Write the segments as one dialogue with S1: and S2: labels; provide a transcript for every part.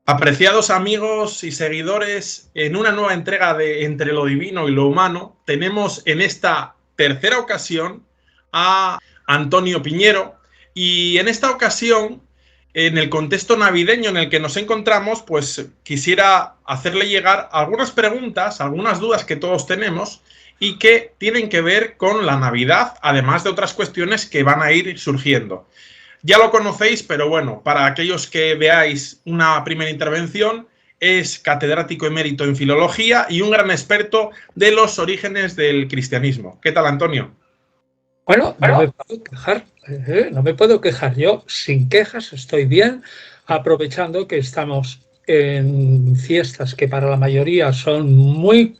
S1: Apreciados amigos y seguidores, en una nueva entrega de Entre lo Divino y lo Humano, tenemos en esta tercera ocasión a Antonio Piñero, y en esta ocasión, en el contexto navideño en el que nos encontramos, pues quisiera hacerle llegar algunas preguntas, algunas dudas que todos tenemos y que tienen que ver con la Navidad, además de otras cuestiones que van a ir surgiendo. Ya lo conocéis, pero bueno, para aquellos que veáis una primera intervención, es catedrático emérito en filología y un gran experto de los orígenes del cristianismo. ¿Qué tal, Antonio?
S2: Bueno, no me puedo quejar, no me puedo quejar. Yo, sin quejas, estoy bien, aprovechando que estamos en fiestas que para la mayoría son muy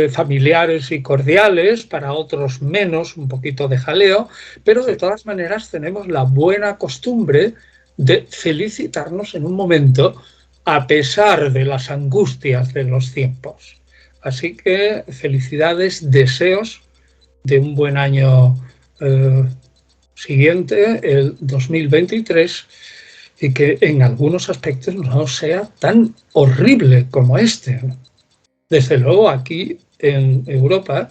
S2: familiares y cordiales, para otros menos, un poquito de jaleo, pero de todas maneras tenemos la buena costumbre de felicitarnos en un momento a pesar de las angustias de los tiempos. Así que felicidades, deseos de un buen año siguiente, el 2023, y que en algunos aspectos no sea tan horrible como este. Desde luego aquí en Europa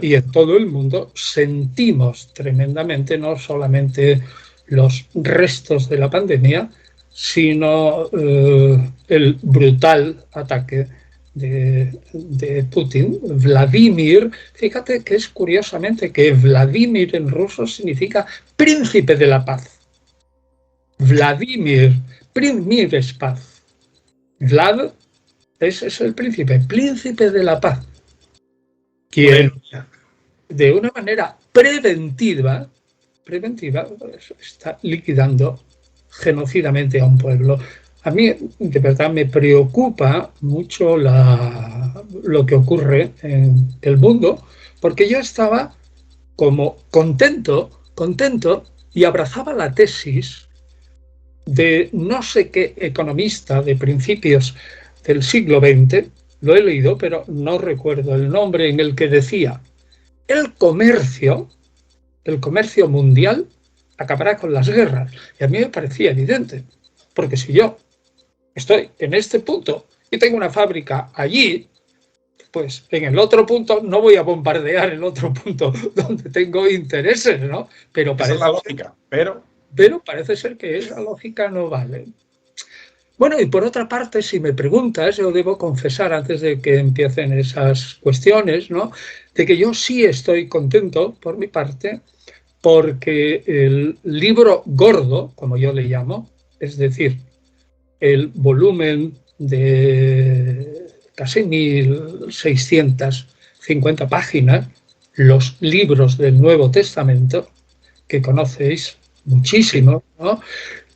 S2: y en todo el mundo sentimos tremendamente no solamente los restos de la pandemia, sino el brutal ataque de Putin. Vladimir, fíjate que es curiosamente que Vladimir en ruso significa príncipe de la paz. Vladimir, Primir es paz. Vlad ese es el príncipe de la paz, quien de una manera preventiva está liquidando genocidamente a un pueblo. A mí, de verdad, me preocupa mucho lo que ocurre en el mundo, porque yo estaba como contento y abrazaba la tesis de no sé qué economista de principios del siglo XX, lo he leído, pero no recuerdo el nombre, en el que decía: el comercio mundial acabará con las guerras. Y a mí me parecía evidente, porque si yo estoy en este punto y tengo una fábrica allí, pues en el otro punto no voy a bombardear el otro punto donde tengo intereses, ¿no?
S1: Pero parece, esa es la lógica,
S2: pero parece ser que esa lógica no vale. Bueno, y por otra parte, si me preguntas, yo debo confesar antes de que empiecen esas cuestiones, ¿no?, de que yo sí estoy contento, por mi parte, porque el libro gordo, como yo le llamo, es decir, el volumen de casi 1.650 páginas, los libros del Nuevo Testamento, que conocéis muchísimo, ¿no?,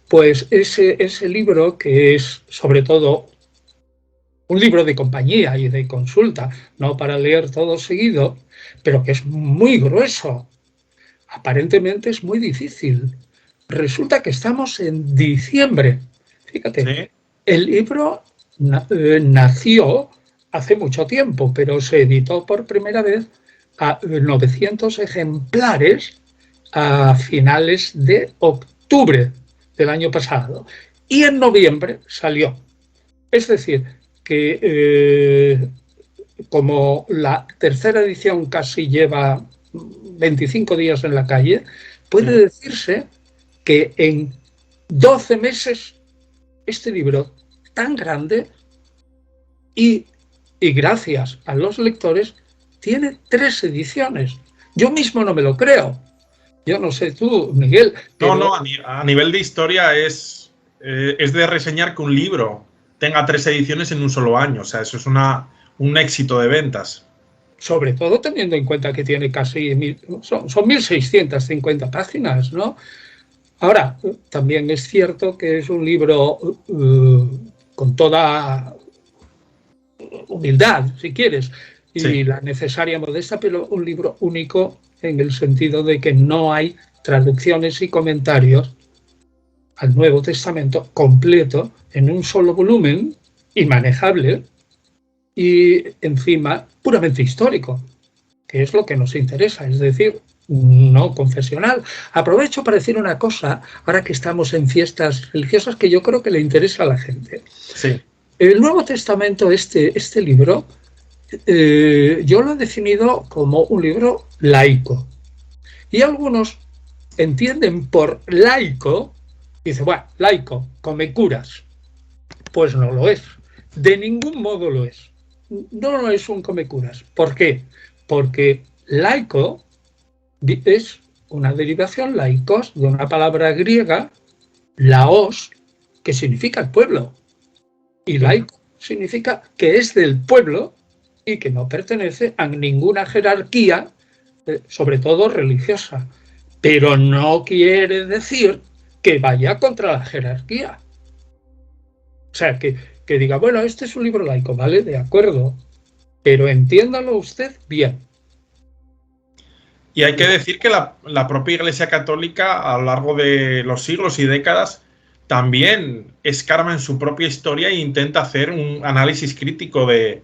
S2: pues ese libro, que es sobre todo un libro de compañía y de consulta, no para leer todo seguido, pero que es muy grueso, aparentemente es muy difícil. Resulta que estamos en diciembre. Fíjate, ¿sí? El libro nació hace mucho tiempo, pero se editó por primera vez a 900 ejemplares a finales de octubre del año pasado, y en noviembre salió. Es decir, que como la tercera edición casi lleva 25 días en la calle, puede decirse que en 12 meses este libro tan grande y gracias a los lectores tiene 3 ediciones. Yo mismo no me lo creo. Yo no sé tú, Miguel.
S1: Pero... No, a nivel de historia es de reseñar que un libro tenga 3 ediciones en un solo año. O sea, eso es un éxito de ventas.
S2: Sobre todo teniendo en cuenta que tiene casi son 1.650 páginas, ¿no? Ahora, también es cierto que es un libro con toda humildad, si quieres, y la necesaria modestia, pero un libro único en el sentido de que no hay traducciones y comentarios al Nuevo Testamento completo en un solo volumen y manejable, y encima puramente histórico, que es lo que nos interesa, es decir, no confesional. Aprovecho para decir una cosa, ahora que estamos en fiestas religiosas, que yo creo que le interesa a la gente.
S1: Sí.
S2: El Nuevo Testamento, este libro, yo lo he definido como un libro laico. Y algunos entienden por laico, dicen, bueno, laico, come curas. Pues no lo es. De ningún modo lo es. No es un come curas. ¿Por qué? Porque laico es una derivación, laicos, de una palabra griega, laos, que significa el pueblo. Y laico significa que es del pueblo y que no pertenece a ninguna jerarquía, sobre todo religiosa. Pero no quiere decir que vaya contra la jerarquía. O sea, que diga, bueno, este es un libro laico, ¿vale? De acuerdo. Pero entiéndalo usted bien.
S1: Y hay que decir que la propia Iglesia Católica, a lo largo de los siglos y décadas, también escarba en su propia historia e intenta hacer un análisis crítico de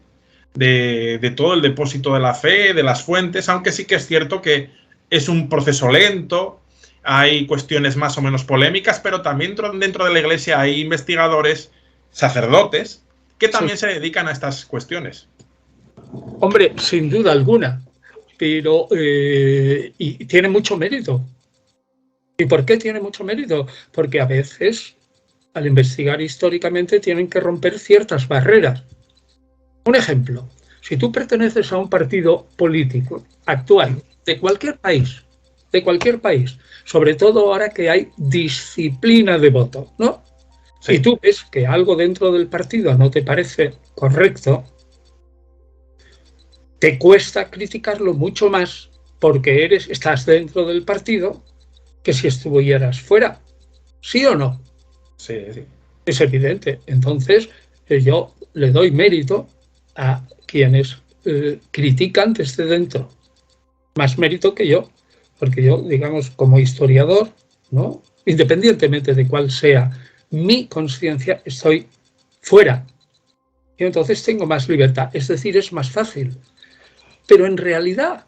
S1: todo el depósito de la fe, de las fuentes, aunque sí que es cierto que es un proceso lento, hay cuestiones más o menos polémicas, pero también dentro de la Iglesia hay investigadores, sacerdotes, que también se dedican a estas cuestiones.
S2: Hombre, sin duda alguna, pero y tiene mucho mérito. ¿Y por qué tiene mucho mérito? Porque a veces, al investigar históricamente, tienen que romper ciertas barreras. Un ejemplo, si tú perteneces a un partido político actual, de cualquier país, sobre todo ahora que hay disciplina de voto, ¿no? Sí. Y tú ves que algo dentro del partido no te parece correcto, te cuesta criticarlo mucho más porque estás dentro del partido que si estuvieras fuera. ¿Sí o no?
S1: Sí.
S2: Es evidente. Entonces, yo le doy mérito a quienes critican desde dentro. Más mérito que yo, porque yo, digamos, como historiador, ¿no? Independientemente de cuál sea mi conciencia, estoy fuera. Y entonces tengo más libertad. Es decir, es más fácil. Pero en realidad,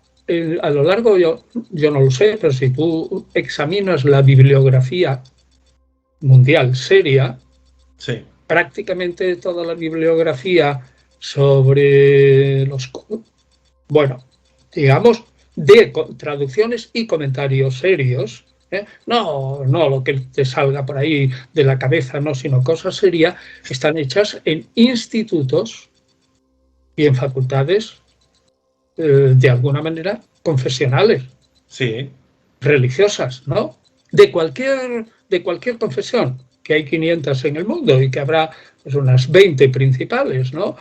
S2: a lo largo, yo no lo sé, pero si tú examinas la bibliografía mundial seria,
S1: sí,
S2: prácticamente toda la bibliografía sobre digamos, de traducciones y comentarios serios, no lo que te salga por ahí de la cabeza, no, sino cosas serias, están hechas en institutos y en facultades de alguna manera confesionales,
S1: sí,
S2: religiosas, ¿no? De cualquier confesión, que hay 500 en el mundo y que habrá pues, unas 20 principales, ¿no?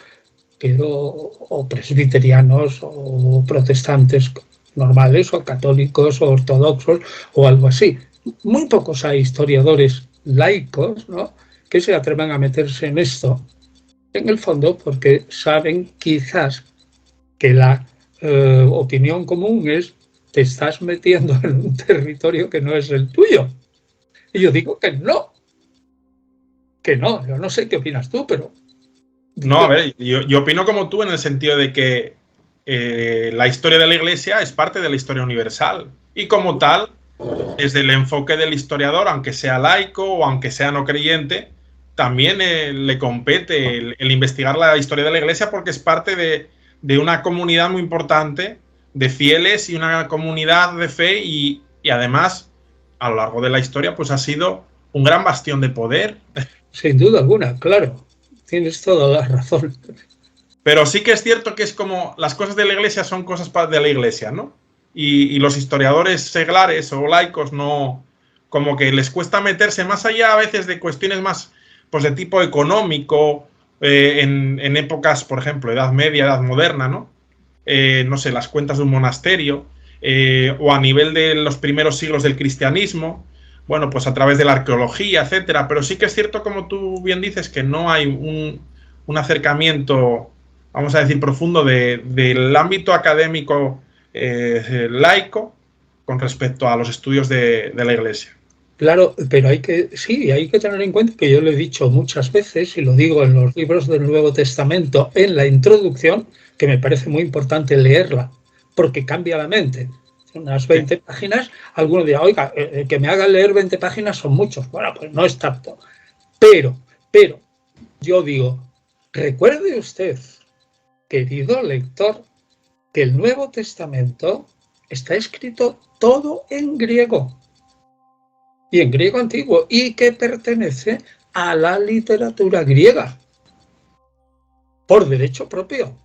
S2: Pero, o presbiterianos, o protestantes normales, o católicos, o ortodoxos, o algo así. Muy pocos hay historiadores laicos, ¿no?, que se atrevan a meterse en esto, en el fondo porque saben quizás que la opinión común es te estás metiendo en un territorio que no es el tuyo. Y yo digo que no. Yo no sé qué opinas tú, pero...
S1: No, a ver, yo opino como tú en el sentido de que la historia de la Iglesia es parte de la historia universal y como tal, desde el enfoque del historiador, aunque sea laico o aunque sea no creyente, también le compete el investigar la historia de la Iglesia porque es parte de una comunidad muy importante de fieles y una comunidad de fe y además, a lo largo de la historia, pues ha sido un gran bastión de poder.
S2: Sin duda alguna, claro. Tienes toda la razón.
S1: Pero sí que es cierto que es como las cosas de la Iglesia son cosas de la Iglesia, ¿no? Y los historiadores seglares o laicos no, como que les cuesta meterse más allá a veces de cuestiones más pues de tipo económico, en épocas, por ejemplo, Edad Media, Edad Moderna, ¿no? No sé, las cuentas de un monasterio, o a nivel de los primeros siglos del cristianismo, bueno, pues a través de la arqueología, etcétera. Pero sí que es cierto, como tú bien dices, que no hay un acercamiento, vamos a decir, profundo del ámbito académico laico con respecto a los estudios de la Iglesia.
S2: Claro, pero hay que tener en cuenta que yo lo he dicho muchas veces y lo digo en los libros del Nuevo Testamento, en la introducción, que me parece muy importante leerla, porque cambia la mente. unas 20 páginas. Alguno dirá, oiga, que me hagan leer 20 páginas son muchos. Bueno, pues no es tanto. Pero, yo digo, recuerde usted, querido lector, que el Nuevo Testamento está escrito todo en griego. Y en griego antiguo, y que pertenece a la literatura griega, por derecho propio.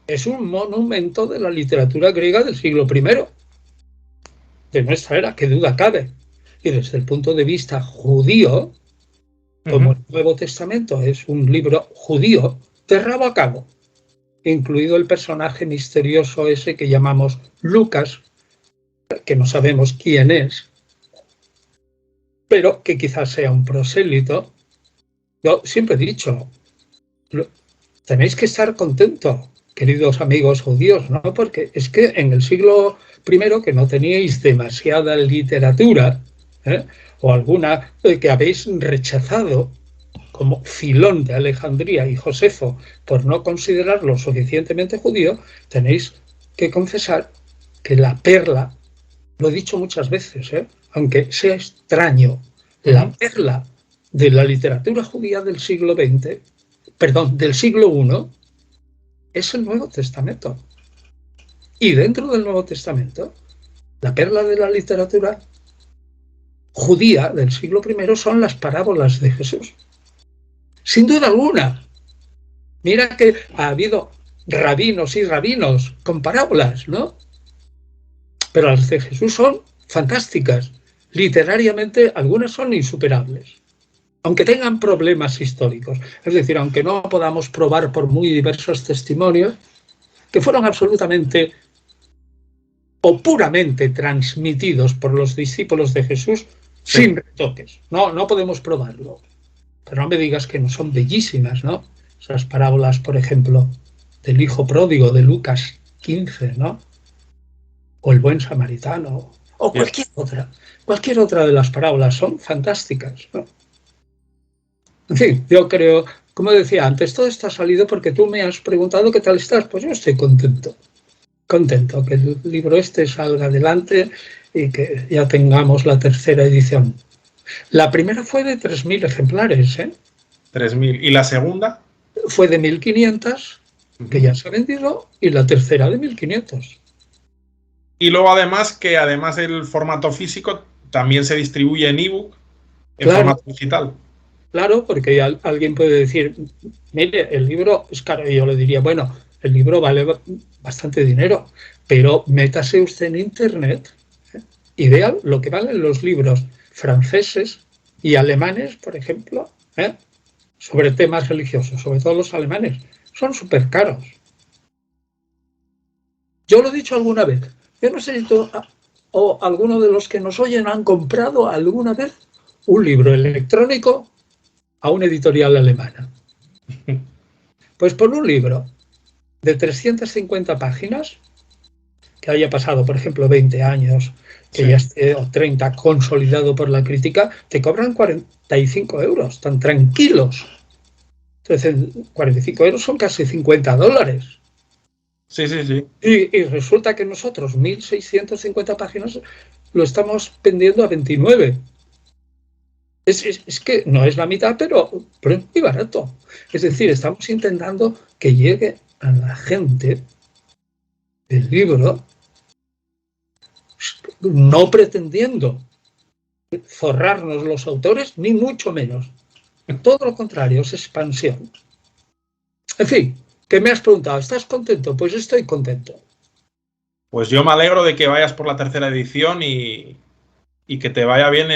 S2: Es un monumento de la literatura griega del siglo I, de nuestra era, qué duda cabe. Y desde el punto de vista judío, como el Nuevo Testamento es un libro judío, de rabo a cabo, incluido el personaje misterioso ese que llamamos Lucas, que no sabemos quién es, pero que quizás sea un prosélito. Yo siempre he dicho, tenéis que estar contentos, queridos amigos judíos, ¿no? Porque es que en el siglo I, que no teníais demasiada literatura, o alguna que habéis rechazado, como Filón de Alejandría y Josefo, por no considerarlo suficientemente judío, tenéis que confesar que la perla, lo he dicho muchas veces, aunque sea extraño, la perla de la literatura judía del siglo XX, perdón, del siglo I, es el Nuevo Testamento. Y dentro del Nuevo Testamento, la perla de la literatura judía del siglo I son las parábolas de Jesús. Sin duda alguna. Mira que ha habido rabinos y rabinos con parábolas, ¿no? Pero las de Jesús son fantásticas. Literariamente, algunas son insuperables, aunque tengan problemas históricos. Es decir, aunque no podamos probar por muy diversos testimonios que fueron absolutamente o puramente transmitidos por los discípulos de Jesús sin retoques. No podemos probarlo. Pero no me digas que no son bellísimas, ¿no? Esas parábolas, por ejemplo, del hijo pródigo de Lucas 15, ¿no? O el buen samaritano, o cualquier otra. Cualquier otra de las parábolas son fantásticas, ¿no? En fin, yo creo, como decía antes, todo esto ha salido porque tú me has preguntado qué tal estás. Pues yo estoy contento. Contento que el libro este salga adelante y que ya tengamos la tercera edición. La primera fue de 3.000 ejemplares,
S1: 3.000. ¿Y la segunda?
S2: Fue de 1.500, que ya se ha vendido, y la tercera de 1.500.
S1: Y luego además que además del formato físico, también se distribuye en ebook, en formato digital.
S2: Claro, porque alguien puede decir, mire, el libro es caro. Y yo le diría, bueno, el libro vale bastante dinero, pero métase usted en Internet y vea lo que valen los libros franceses y alemanes, por ejemplo, sobre temas religiosos, sobre todo los alemanes. Son súper caros. Yo lo he dicho alguna vez. Yo no sé si tú o alguno de los que nos oyen han comprado alguna vez un libro electrónico a una editorial alemana. Pues por un libro de 350 páginas, que haya pasado, por ejemplo, 20 años, que ya esté, o 30, consolidado por la crítica, te cobran 45 euros, tan tranquilos. Entonces, 45 euros son casi $50.
S1: Sí.
S2: Y resulta que nosotros, 1.650 páginas, lo estamos vendiendo a 29. Es que no es la mitad, pero es muy barato. Es decir, estamos intentando que llegue a la gente el libro, no pretendiendo forrarnos los autores, ni mucho menos. Todo lo contrario, es expansión. En fin, que me has preguntado, ¿estás contento? Pues estoy contento.
S1: Pues yo me alegro de que vayas por la tercera edición y que te vaya bien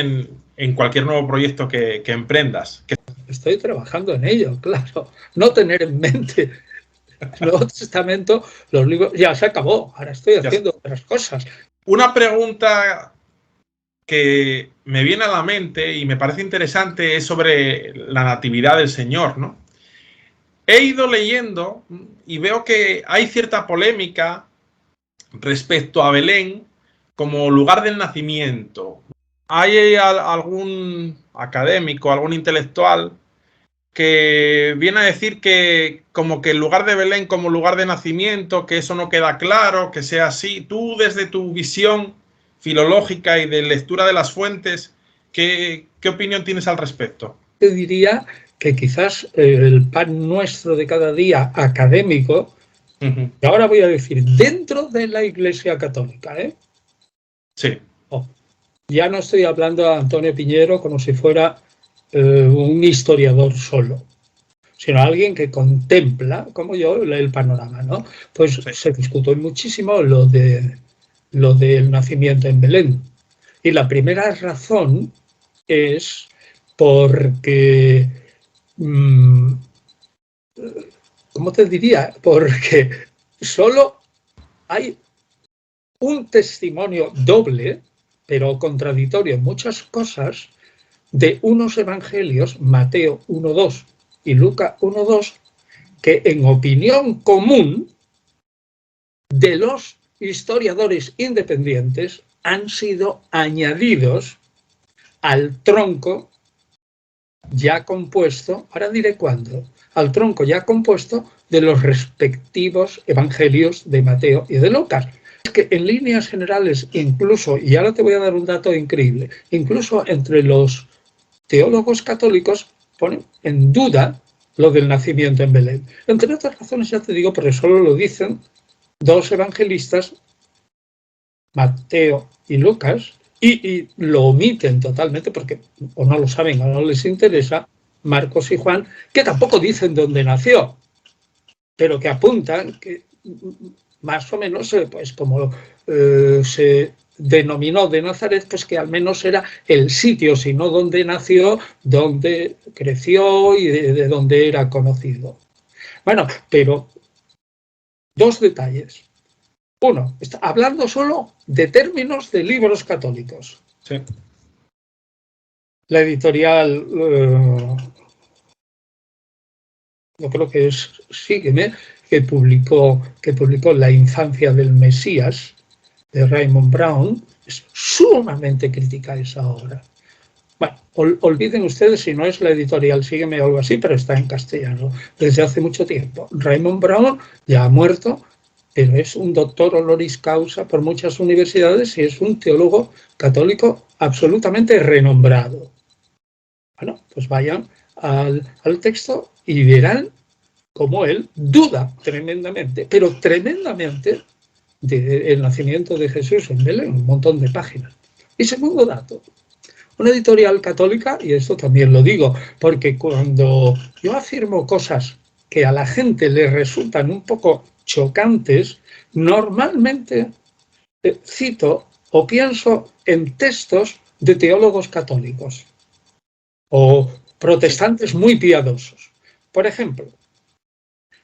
S1: en cualquier nuevo proyecto que emprendas.
S2: Estoy trabajando en ello, claro. No tener en mente el Nuevo Testamento, los libros, ya se acabó, ahora estoy haciendo otras cosas.
S1: Una pregunta que me viene a la mente y me parece interesante es sobre la natividad del Señor, ¿no? He ido leyendo y veo que hay cierta polémica respecto a Belén como lugar del nacimiento. ¿Hay algún académico, algún intelectual que viene a decir que como que el lugar de Belén como lugar de nacimiento, que eso no queda claro, que sea así. Tú, desde tu visión filológica y de lectura de las fuentes, ¿qué opinión tienes al respecto?
S2: Yo diría que quizás el pan nuestro de cada día académico, y ahora voy a decir, dentro de la Iglesia Católica,
S1: Sí.
S2: Ya no estoy hablando de Antonio Piñero como si fuera un historiador solo, sino alguien que contempla, como yo, el panorama, ¿no? Pues
S1: Sí.
S2: se discutió muchísimo lo del nacimiento en Belén. Y la primera razón es porque, ¿cómo te diría? Porque solo hay un testimonio doble, pero contradictorio en muchas cosas, de unos evangelios, Mateo 1.2 y Lucas 1.2, que en opinión común de los historiadores independientes han sido añadidos al tronco ya compuesto, ahora diré cuándo, al tronco ya compuesto de los respectivos evangelios de Mateo y de Lucas. Es que en líneas generales, incluso, y ahora te voy a dar un dato increíble, incluso entre los teólogos católicos ponen en duda lo del nacimiento en Belén. Entre otras razones, ya te digo, porque solo lo dicen dos evangelistas, Mateo y Lucas, y lo omiten totalmente porque o no lo saben o no les interesa, Marcos y Juan, que tampoco dicen dónde nació, pero que apuntan que más o menos, pues como se denominó de Nazaret, pues que al menos era el sitio, si no donde nació, donde creció y de donde era conocido. Bueno, pero dos detalles. Uno, está hablando solo de términos de libros católicos.
S1: Sí.
S2: La editorial, yo creo que es Sígueme, que publicó La infancia del Mesías, de Raymond Brown, es sumamente crítica a esa obra. Bueno, olviden ustedes si no es la editorial Sígueme o algo así, pero está en castellano desde hace mucho tiempo. Raymond Brown ya ha muerto, pero es un doctor honoris causa por muchas universidades y es un teólogo católico absolutamente renombrado. Bueno, pues vayan al texto y verán cómo él duda tremendamente, pero tremendamente, del nacimiento de Jesús en Belén, un montón de páginas. Y segundo dato, una editorial católica, y esto también lo digo, porque cuando yo afirmo cosas que a la gente le resultan un poco chocantes, normalmente cito o pienso en textos de teólogos católicos o protestantes muy piadosos. Por ejemplo,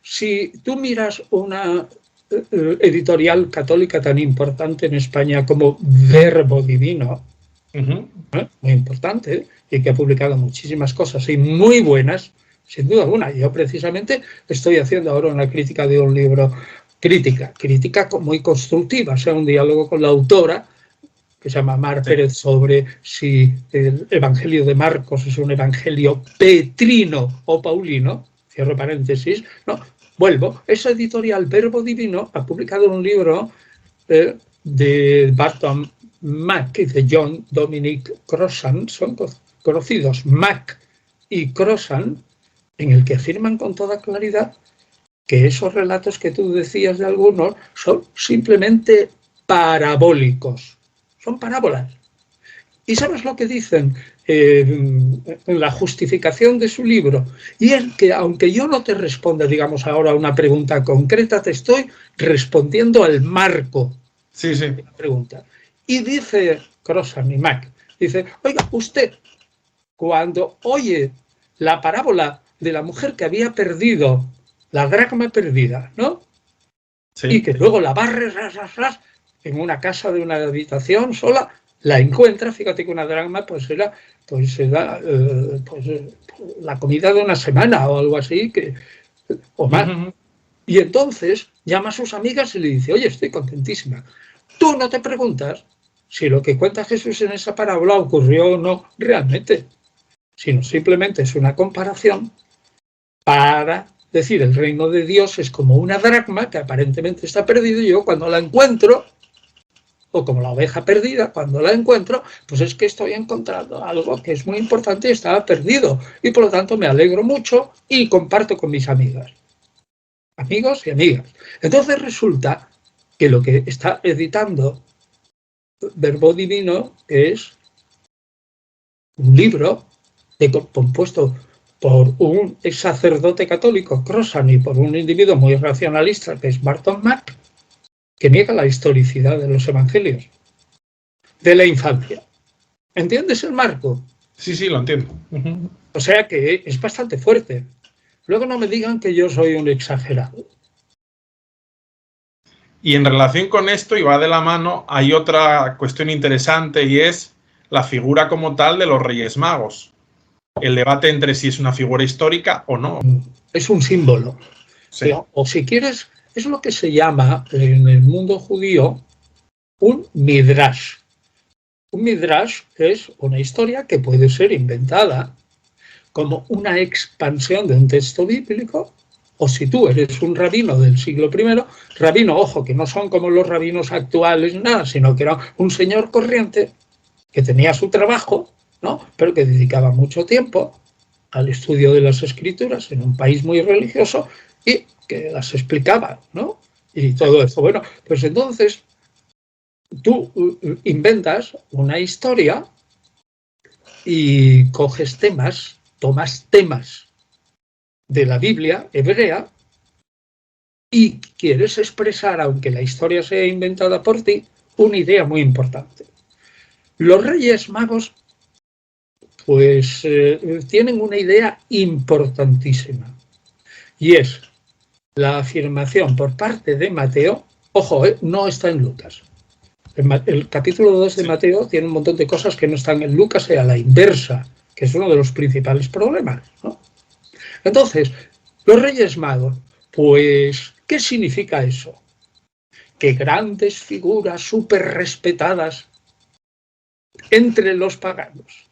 S2: si tú miras una editorial católica tan importante en España como Verbo Divino, muy importante y que ha publicado muchísimas cosas y muy buenas, sin duda alguna. Yo precisamente estoy haciendo ahora una crítica de un libro, crítica muy constructiva, o sea, un diálogo con la autora, que se llama Mar Pérez, sobre si el Evangelio de Marcos es un evangelio petrino o paulino, cierro paréntesis, no, vuelvo, esa editorial Verbo Divino ha publicado un libro de Barton Mack y de John Dominic Crossan, son conocidos Mack y Crossan, en el que afirman con toda claridad que esos relatos que tú decías de algunos son simplemente parabólicos, son parábolas. ¿Y sabes lo que dicen en la justificación de su libro? Y es que aunque yo no te responda, digamos ahora, a una pregunta concreta, te estoy respondiendo al marco de la pregunta. Y dice Crossan y Mack, dice, oiga, usted, cuando oye la parábola de la mujer que había perdido la dracma perdida, ¿no? Sí. Y que luego la barre en una casa de una habitación sola, la encuentra, fíjate que una dracma pues era la comida de una semana o algo así, o más. Y entonces llama a sus amigas y le dice, oye, estoy contentísima. Tú no te preguntas si lo que cuenta Jesús en esa parábola ocurrió o no realmente, sino simplemente es una comparación para decir el reino de Dios es como una dracma que aparentemente está perdida y yo cuando la encuentro, o como la oveja perdida, cuando la encuentro, pues es que estoy encontrando algo que es muy importante y estaba perdido. Y por lo tanto me alegro mucho y comparto con mis amigas. Amigos y amigas. Entonces resulta que lo que está editando Verbo Divino es un libro compuesto por un ex sacerdote católico, Crossan, y por un individuo muy racionalista, que es Barton Mack, que niega la historicidad de los evangelios, de la infancia. ¿Entiendes el marco?
S1: Sí, sí, lo entiendo.
S2: O sea que es bastante fuerte. Luego no me digan que yo soy un exagerado.
S1: Y en relación con esto, y va de la mano, hay otra cuestión interesante y es la figura como tal de los Reyes Magos. El debate entre si es una figura histórica o no.
S2: Es un símbolo. Sí. O si quieres, es lo que se llama en el mundo judío un midrash. Un midrash es una historia que puede ser inventada como una expansión de un texto bíblico, o si tú eres un rabino del siglo I, rabino, ojo, que no son como los rabinos actuales, nada, sino que era un señor corriente que tenía su trabajo, ¿no? Pero que dedicaba mucho tiempo al estudio de las escrituras en un país muy religioso y que las explicaba, ¿no? Y todo eso. Bueno, pues entonces tú inventas una historia y coges temas, tomas temas de la Biblia hebrea y quieres expresar, aunque la historia sea inventada por ti, una idea muy importante. Los Reyes Magos pues tienen una idea importantísima y es la afirmación por parte de Mateo, ojo, no está en Lucas. El capítulo 2 de Mateo tiene un montón de cosas que no están en Lucas y a la inversa, que es uno de los principales problemas, ¿no? Entonces, los Reyes Magos, pues, ¿qué significa eso? Que grandes figuras súper respetadas entre los paganos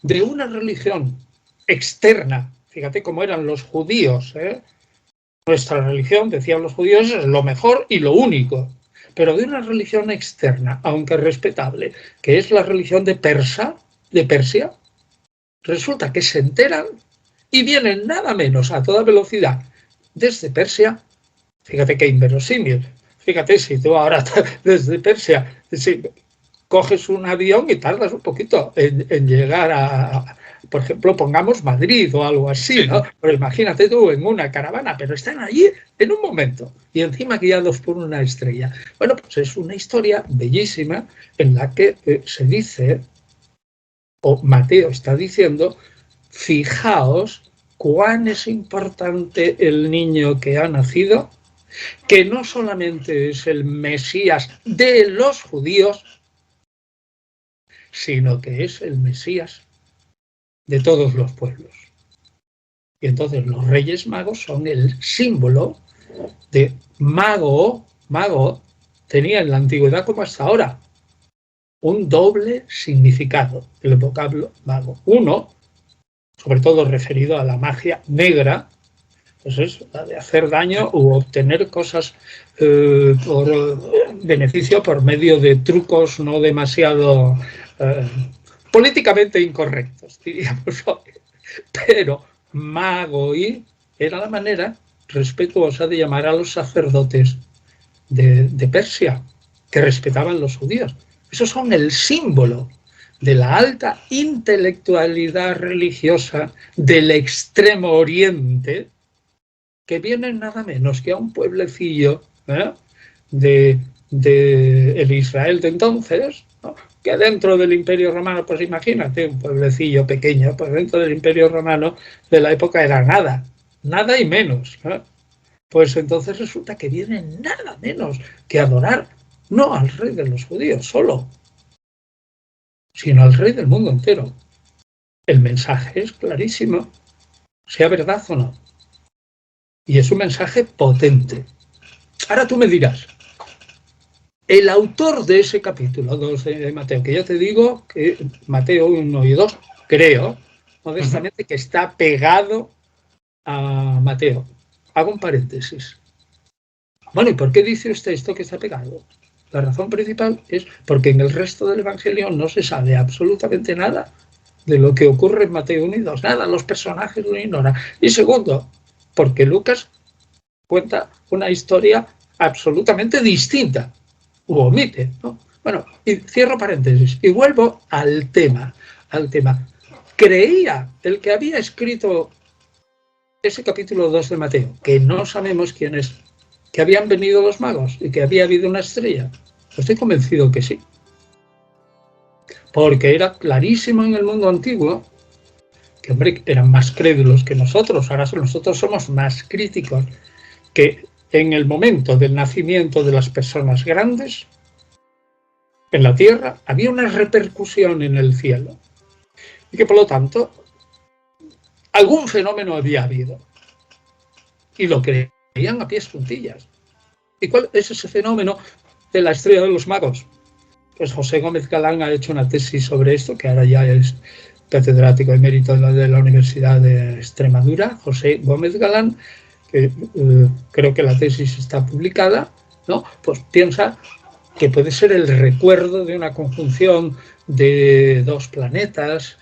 S2: de una religión externa, fíjate cómo eran los judíos, ¿eh? Nuestra religión, decían los judíos, es lo mejor y lo único, pero de una religión externa, aunque respetable, que es la religión de Persia, resulta que se enteran y vienen nada menos a toda velocidad desde Persia. Fíjate qué inverosímil. Fíjate si tú ahora desde Persia si coges un avión y tardas un poquito en llegar a, por ejemplo, pongamos Madrid o algo así, ¿no? Pero imagínate tú en una caravana, pero están allí en un momento y encima guiados por una estrella. Bueno, pues es una historia bellísima en la que se dice, o Mateo está diciendo, fijaos cuán es importante el niño que ha nacido, que no solamente es el Mesías de los judíos, sino que es el Mesías de todos los pueblos. Y entonces los Reyes Magos son el símbolo de mago. Mago tenía en la antigüedad como hasta ahora un doble significado, el vocablo mago. Uno, sobre todo referido a la magia negra, pues es la de hacer daño u obtener cosas por beneficio por medio de trucos no demasiado políticamente incorrectos, diríamos hoy. Pero magoi era la manera respetuosa de llamar a los sacerdotes de Persia, que respetaban los judíos. Esos son el símbolo de la alta intelectualidad religiosa del Extremo Oriente, que vienen nada menos que a un pueblecillo de el Israel de entonces, ¿no? Que dentro del Imperio Romano, pues imagínate, un pueblecillo pequeño, pues dentro del Imperio Romano de la época era nada, nada y menos, ¿no? Pues entonces resulta que vienen nada menos que adorar no al rey de los judíos solo, sino al rey del mundo entero. El mensaje es clarísimo, sea verdad o no. Y es un mensaje potente. Ahora tú me dirás, el autor de ese capítulo 2 de Mateo, que ya te digo que Mateo 1 y 2, creo, modestamente, que está pegado a Mateo. Hago un paréntesis. Bueno, ¿y por qué dice usted esto que está pegado? La razón principal es porque en el resto del Evangelio no se sabe absolutamente nada de lo que ocurre en Mateo 1 y 2. Nada, los personajes lo ignoran. Y segundo, porque Lucas cuenta una historia absolutamente distinta, o omite, ¿no? Bueno, y cierro paréntesis y vuelvo al tema. Creía el que había escrito ese capítulo 2 de Mateo, que no sabemos quién es, que habían venido los magos y que había habido una estrella. Estoy convencido que sí. Porque era clarísimo en el mundo antiguo que, hombre, eran más crédulos que nosotros. Ahora nosotros somos más críticos, que en el momento del nacimiento de las personas grandes en la tierra había una repercusión en el cielo y que por lo tanto algún fenómeno había habido y lo creían a pies juntillas. ¿Y cuál es ese fenómeno de la estrella de los magos? Pues José Gómez Galán ha hecho una tesis sobre esto, que ahora ya es catedrático emérito de la Universidad de Extremadura, José Gómez Galán, que creo que la tesis está publicada, ¿no? Pues piensa que puede ser el recuerdo de una conjunción de dos planetas,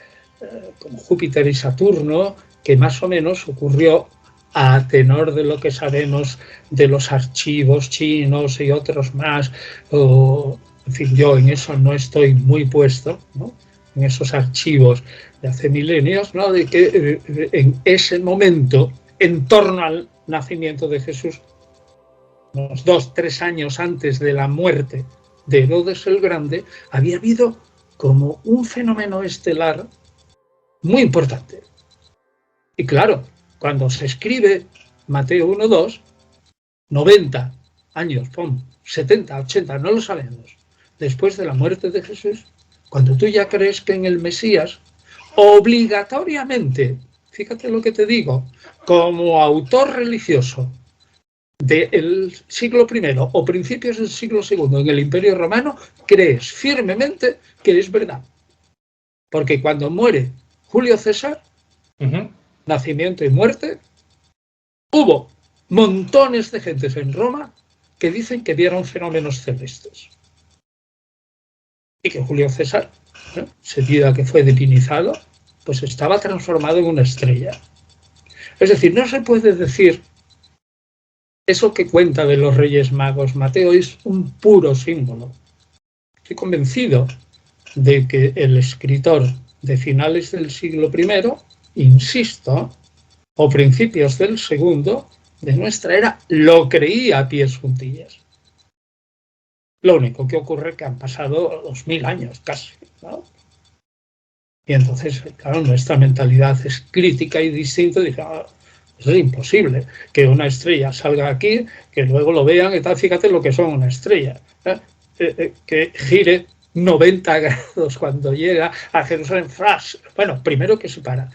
S2: como Júpiter y Saturno, que más o menos ocurrió a tenor de lo que sabemos de los archivos chinos y otros más. En fin, yo en eso no estoy muy puesto, ¿no? En esos archivos de hace milenios, ¿no? De que en ese momento, en torno al nacimiento de Jesús, unos 2-3 años antes de la muerte de Herodes el Grande, había habido como un fenómeno estelar muy importante. Y claro, cuando se escribe Mateo 1-2, 90 años, 70, 80, no lo sabemos, después de la muerte de Jesús, cuando tú ya crees que en el Mesías, obligatoriamente, fíjate lo que te digo, como autor religioso del siglo I o principios del siglo II en el Imperio Romano, crees firmemente que es verdad. Porque cuando muere Julio César, nacimiento y muerte, hubo montones de gentes en Roma que dicen que vieron fenómenos celestes. Y que Julio César, ¿no?, seguida que fue divinizado, pues estaba transformado en una estrella. Es decir, no se puede decir eso que cuenta de los Reyes Magos. Mateo es un puro símbolo. Estoy convencido de que el escritor de finales del siglo I, insisto, o principios del segundo, de nuestra era, lo creía a pies juntillas. Lo único que ocurre es que han pasado 2000 años casi, ¿no? Y entonces, claro, nuestra mentalidad es crítica y distinta. Dice, eso es imposible, que una estrella salga aquí, que luego lo vean y tal. Fíjate lo que son una estrella, que gire 90 grados cuando llega a Jerusalén. Flash. Bueno, primero que se para,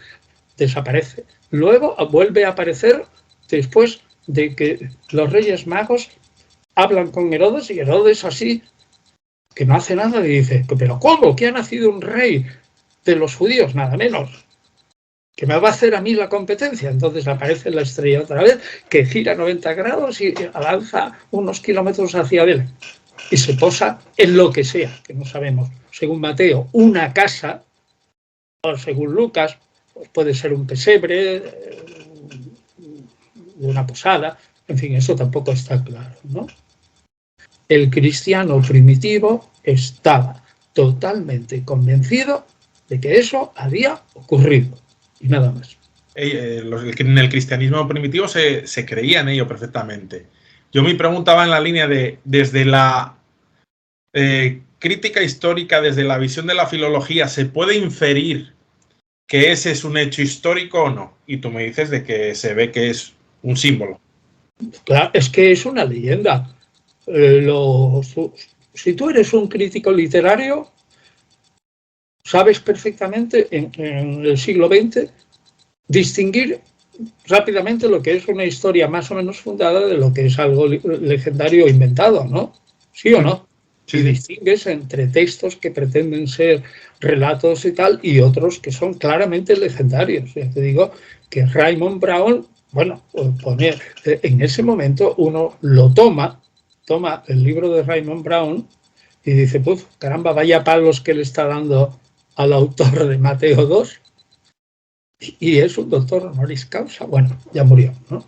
S2: desaparece. Luego vuelve a aparecer después de que los Reyes Magos hablan con Herodes y Herodes así, que no hace nada, y dice, ¿pero cómo? ¿Que ha nacido un rey de los judíos? Nada menos. ¿Que me va a hacer a mí la competencia? Entonces aparece la estrella otra vez, que gira 90 grados y avanza unos kilómetros hacia Belén. Y se posa en lo que sea, que no sabemos. Según Mateo, una casa, o según Lucas, pues puede ser un pesebre, una posada, en fin, eso tampoco está claro, ¿no? El cristiano primitivo estaba totalmente convencido de que eso había ocurrido y nada más.
S1: En el cristianismo primitivo se creía en ello perfectamente. Yo me preguntaba en la línea de, desde la crítica histórica, desde la visión de la filología, ¿se puede inferir que ese es un hecho histórico o no? Y tú me dices de que se ve que es un símbolo.
S2: Claro, es que es una leyenda. Si tú eres un crítico literario, sabes perfectamente en el siglo XX distinguir rápidamente lo que es una historia más o menos fundada de lo que es algo legendario o inventado, ¿no? ¿Sí o no? Sí. Y distingues entre textos que pretenden ser relatos y tal y otros que son claramente legendarios. Ya te digo que Raymond Brown bueno, en ese momento uno lo toma el libro de Raymond Brown y dice, pues caramba, vaya palos que le está dando al autor de Mateo 2, y es un doctor honoris causa. Bueno, ya murió, ¿no?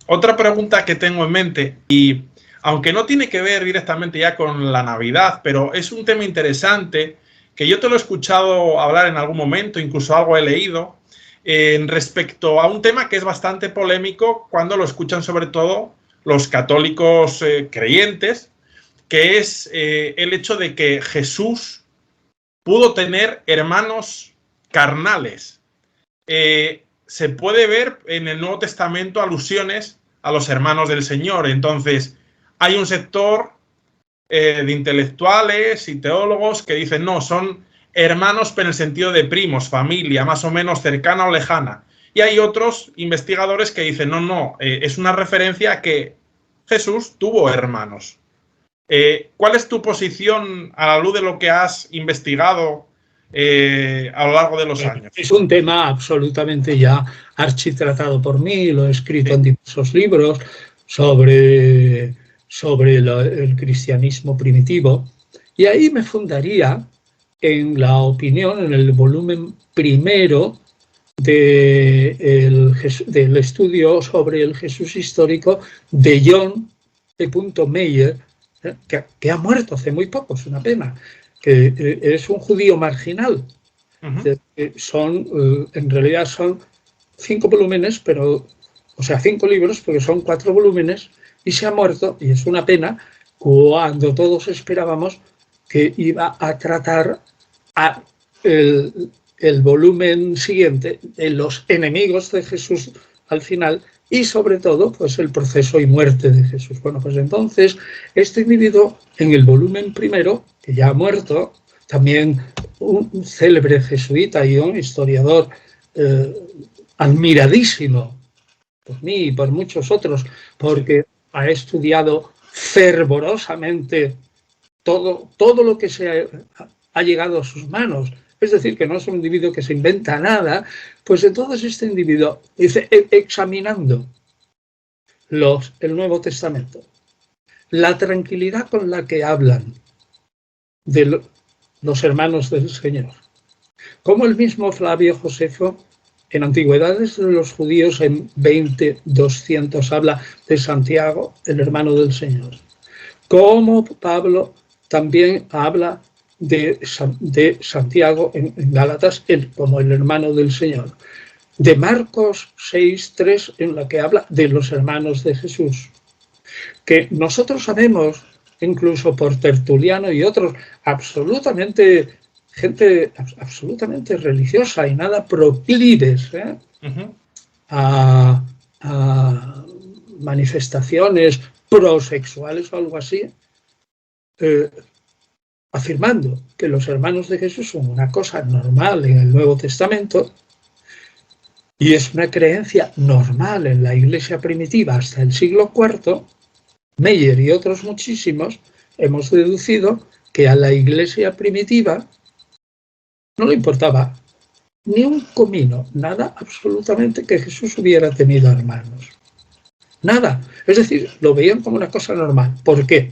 S1: Otra pregunta que tengo en mente, y aunque no tiene que ver directamente ya con la Navidad, pero es un tema interesante que yo te lo he escuchado hablar en algún momento, incluso algo he leído, respecto a un tema que es bastante polémico cuando lo escuchan sobre todo los católicos creyentes, que es el hecho de que Jesús pudo tener hermanos carnales. Se puede ver en el Nuevo Testamento alusiones a los hermanos del Señor. Entonces, hay un sector de intelectuales y teólogos que dicen, no, son hermanos pero en el sentido de primos, familia, más o menos cercana o lejana. Y hay otros investigadores que dicen, no, es una referencia a que Jesús tuvo hermanos. ¿Cuál es tu posición a la luz de lo que has investigado a lo largo de los años?
S2: Es un tema absolutamente ya architratado por mí, lo he escrito en diversos libros sobre el cristianismo primitivo, y ahí me fundaría en la opinión, en el volumen primero del estudio sobre el Jesús histórico de John E. Meyer, que ha muerto hace muy poco, es una pena, que es un judío marginal. En realidad son 5 volúmenes, pero, o sea, 5 libros, porque son 4 volúmenes, y se ha muerto, y es una pena, cuando todos esperábamos que iba a tratar el volumen siguiente de los enemigos de Jesús al final, y sobre todo, pues el proceso y muerte de Jesús. Bueno, pues entonces, este individuo, en el volumen primero, que ya ha muerto, también un célebre jesuita y un historiador admiradísimo por mí y por muchos otros, porque ha estudiado fervorosamente todo lo que ha llegado a sus manos. Es decir, que no es un individuo que se inventa nada, pues entonces este individuo dice, examinando el Nuevo Testamento, la tranquilidad con la que hablan de los hermanos del Señor, como el mismo Flavio Josefo en Antigüedades de los Judíos en 20.200 habla de Santiago, el hermano del Señor, como Pablo también habla de Santiago en Gálatas como el hermano del Señor, de Marcos 6.3 en la que habla de los hermanos de Jesús, que nosotros sabemos, incluso por Tertuliano y otros, gente absolutamente religiosa y nada proclives a manifestaciones prosexuales o algo así, afirmando que los hermanos de Jesús son una cosa normal en el Nuevo Testamento y es una creencia normal en la Iglesia primitiva hasta el siglo IV, Meyer y otros muchísimos hemos deducido que a la Iglesia primitiva no le importaba ni un comino, nada absolutamente que Jesús hubiera tenido hermanos. Nada. Es decir, lo veían como una cosa normal. ¿Por qué?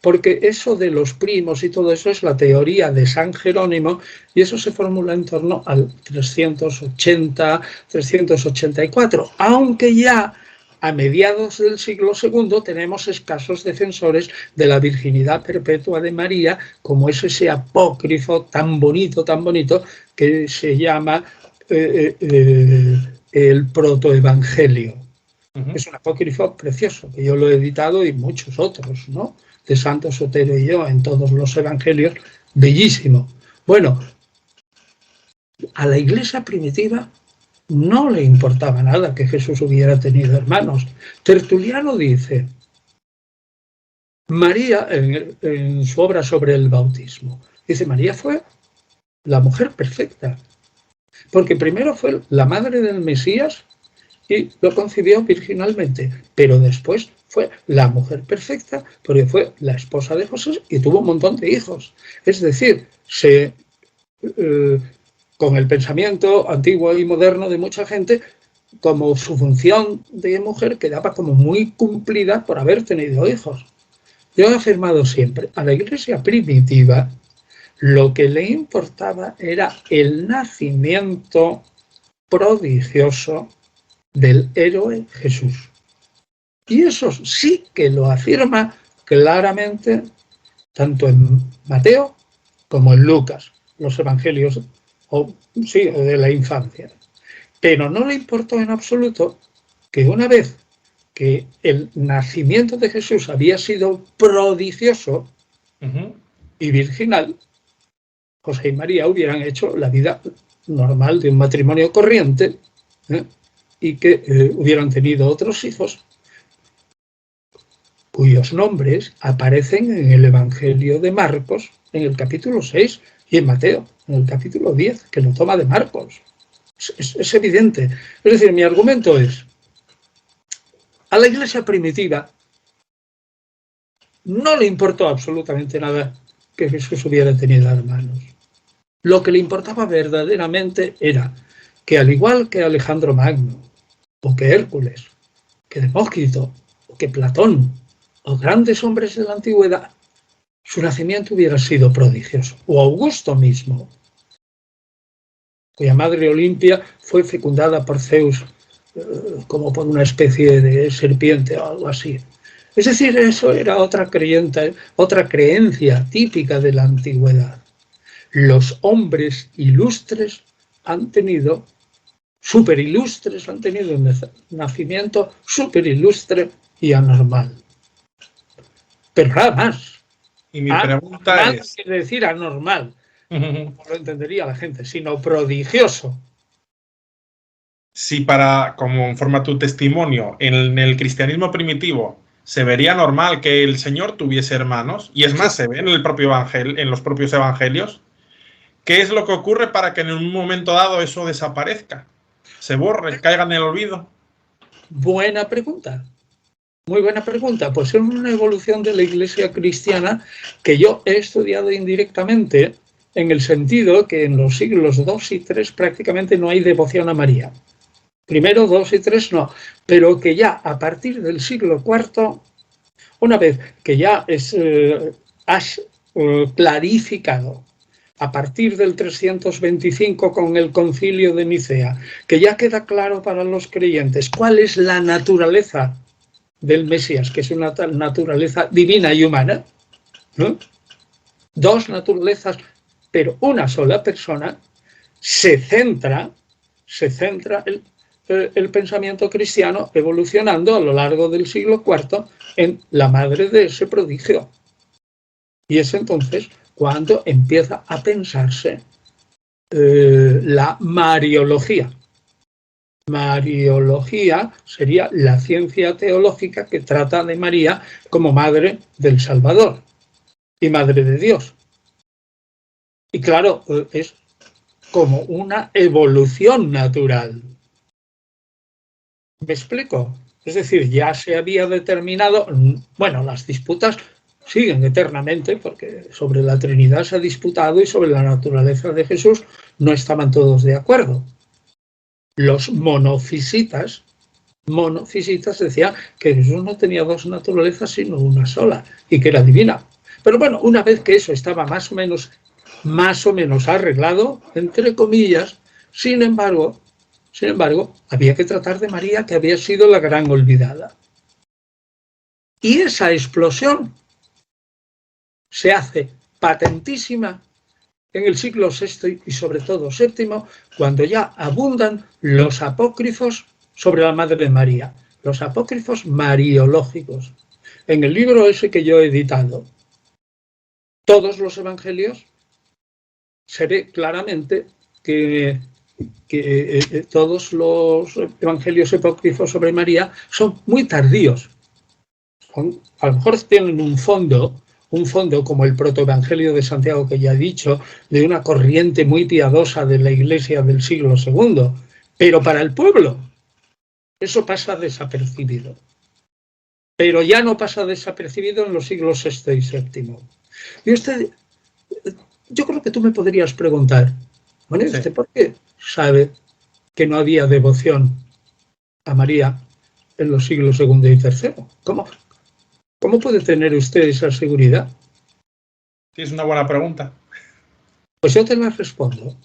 S2: Porque eso de los primos y todo eso es la teoría de San Jerónimo y eso se formula en torno al 380, 384, aunque ya a mediados del siglo II tenemos escasos defensores de la virginidad perpetua de María, como es ese apócrifo tan bonito, que se llama el protoevangelio. Es un apócrifo precioso, que yo lo he editado y muchos otros, ¿no? De Santo Sotero y yo, en todos los evangelios, bellísimo. Bueno, a la Iglesia primitiva no le importaba nada que Jesús hubiera tenido hermanos. Tertuliano dice, María, en su obra sobre el bautismo, dice, María fue la mujer perfecta, porque primero fue la madre del Mesías y lo concibió virginalmente, pero después fue la mujer perfecta porque fue la esposa de José y tuvo un montón de hijos. Es decir, con el pensamiento antiguo y moderno de mucha gente, como su función de mujer quedaba como muy cumplida por haber tenido hijos. Yo he afirmado siempre, a la Iglesia primitiva lo que le importaba era el nacimiento prodigioso del héroe Jesús. Y eso sí que lo afirma claramente tanto en Mateo como en Lucas, los evangelios de la infancia. Pero no le importó en absoluto que una vez que el nacimiento de Jesús había sido prodigioso y virginal, José y María hubieran hecho la vida normal de un matrimonio corriente, y que hubieran tenido otros hijos cuyos nombres aparecen en el Evangelio de Marcos, en el capítulo 6, y en Mateo, en el capítulo 10, que lo toma de Marcos. Es evidente. Es decir, mi argumento es, a la Iglesia primitiva no le importó absolutamente nada que Jesús hubiera tenido hermanos. Lo que le importaba verdaderamente era que, al igual que Alejandro Magno, o que Hércules, que Demócrito, o que Platón, o grandes hombres de la antigüedad, su nacimiento hubiera sido prodigioso. O Augusto mismo, cuya madre Olimpia fue fecundada por Zeus como por una especie de serpiente o algo así. Es decir, eso era otra creencia típica de la antigüedad. Los hombres ilustres han tenido, superilustres, han tenido un nacimiento superilustre y anormal. Pero nada más.
S1: Y mi pregunta es...
S2: No quiere decir anormal, no lo entendería la gente, sino prodigioso.
S1: Si como informa tu testimonio, en el cristianismo primitivo se vería normal que el Señor tuviese hermanos, y es más, se ve en el propio evangelio, en los propios evangelios, ¿qué es lo que ocurre para que en un momento dado eso desaparezca? Se borre, caiga en el olvido.
S2: Buena pregunta. Muy buena pregunta. Pues es una evolución de la Iglesia cristiana que yo he estudiado indirectamente, en el sentido que en los siglos II y III prácticamente no hay devoción a María. Primero, 2 y 3 no, pero que ya a partir del siglo IV, una vez que ya has clarificado a partir del 325 con el concilio de Nicea, que ya queda claro para los creyentes cuál es la naturaleza del Mesías, que es una naturaleza divina y humana, ¿no? Dos naturalezas, pero una sola persona, se centra el pensamiento cristiano evolucionando a lo largo del siglo IV en la madre de ese prodigio. Y es entonces cuando empieza a pensarse la Mariología. Mariología sería la ciencia teológica que trata de María como madre del Salvador y madre de Dios. Y claro, es como una evolución natural. ¿Me explico? Es decir, ya se había determinado, bueno, las disputas siguen eternamente porque sobre la Trinidad se ha disputado y sobre la naturaleza de Jesús no estaban todos de acuerdo. Los monofisitas decían que Jesús no tenía dos naturalezas sino una sola y que era divina. Pero bueno, una vez que eso estaba más o menos arreglado, entre comillas, sin embargo, había que tratar de María, que había sido la gran olvidada. Y esa explosión se hace patentísima en el siglo VI y sobre todo VII, cuando ya abundan los apócrifos sobre la Madre de María, los apócrifos mariológicos. En el libro ese que yo he editado, todos los evangelios, se ve claramente que todos los evangelios apócrifos sobre María son muy tardíos. A lo mejor tienen un fondo como el protoevangelio de Santiago que ya he dicho, de una corriente muy piadosa de la Iglesia del siglo II, pero para el pueblo eso pasa desapercibido. Pero ya no pasa desapercibido en los siglos VI y VII. Y yo creo que tú me podrías preguntar, Bueno, ¿y usted por qué sabe que no había devoción a María en los siglos II y III? ¿Cómo puede tener usted esa seguridad?
S1: Es una buena pregunta.
S2: Pues yo te la respondo.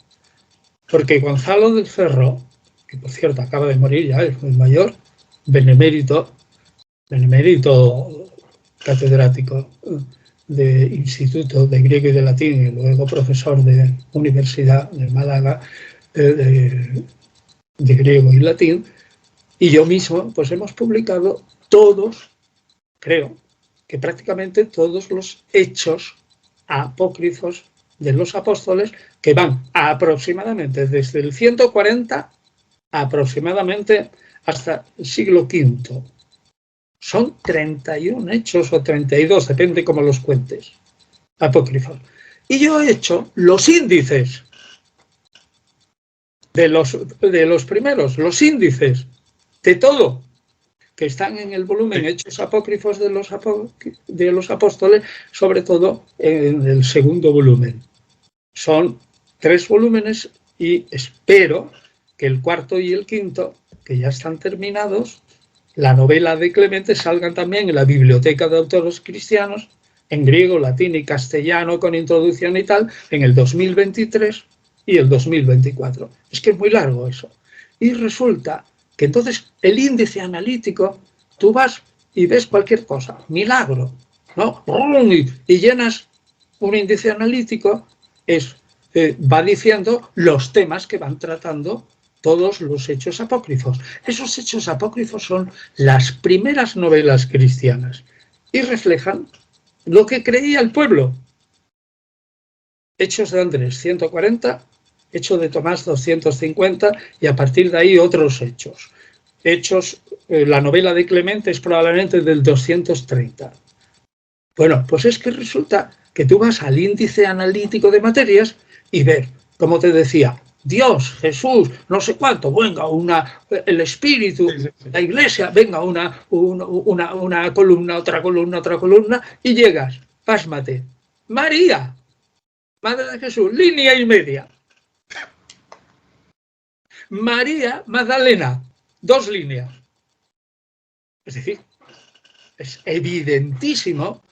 S2: Porque Gonzalo del Cerro, que por cierto acaba de morir, ya es muy mayor, benemérito catedrático de Instituto de Griego y de Latín y luego profesor de Universidad de Málaga de Griego y Latín, y yo mismo pues hemos publicado todos, creo que prácticamente todos los hechos apócrifos de los apóstoles, que van aproximadamente desde el 140 aproximadamente hasta el siglo V. Son 31 hechos o 32, depende cómo los cuentes, apócrifos. Y yo he hecho los índices de los primeros, los índices de todo, que están en el volumen Hechos Apócrifos de los Apóstoles, sobre todo en el segundo volumen. Son 3 volúmenes y espero que el cuarto y el quinto, que ya están terminados, la novela de Clemente, salgan también en la Biblioteca de Autores Cristianos, en griego, latín y castellano, con introducción y tal, en el 2023 y el 2024. Es que es muy largo eso. Y resulta que entonces el índice analítico, tú vas y ves cualquier cosa, milagro, ¿no? Y llenas un índice analítico, va diciendo los temas que van tratando todos los hechos apócrifos. Esos hechos apócrifos son las primeras novelas cristianas y reflejan lo que creía el pueblo. Hechos de Andrés, 140, Hechos de Tomás, 250, y a partir de ahí otros hechos. La novela de Clemente es probablemente del 230. Bueno, pues es que resulta que tú vas al índice analítico de materias y ver, como te decía, Dios, Jesús, no sé cuánto, venga el Espíritu, la Iglesia, venga una columna, otra columna, y llegas, pásmate, María, Madre de Jesús, línea y media. María Magdalena, 2 líneas. Es decir, es evidentísimo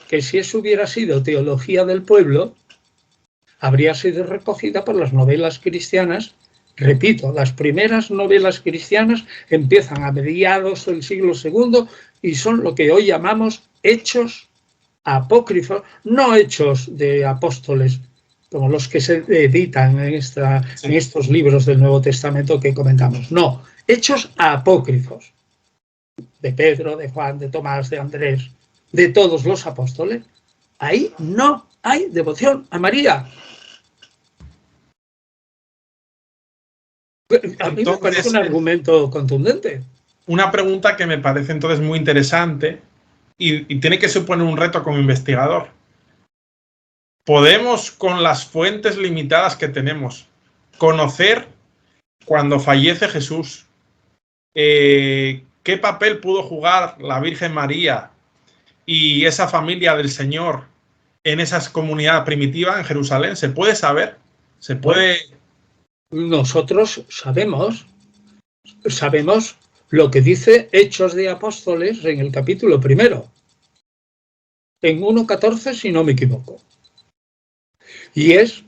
S2: que si eso hubiera sido teología del pueblo, habría sido recogida por las novelas cristianas. Repito, las primeras novelas cristianas empiezan a mediados del siglo II y son lo que hoy llamamos hechos apócrifos, no hechos de apóstoles, como los que se editan en estos libros del Nuevo Testamento que comentamos. No, hechos apócrifos. De Pedro, de Juan, de Tomás, de Andrés, de todos los apóstoles. Ahí no hay devoción a María. A mí me parece un argumento contundente.
S1: Una pregunta que me parece entonces muy interesante y tiene que suponer un reto como investigador. ¿Podemos, con las fuentes limitadas que tenemos, conocer cuando fallece Jesús qué papel pudo jugar la Virgen María y esa familia del Señor en esa comunidad primitiva en Jerusalén? ¿Se puede saber? ¿Se puede...?
S2: Nosotros sabemos lo que dice Hechos de Apóstoles en el capítulo 1, en 1:14, si no me equivoco. Y es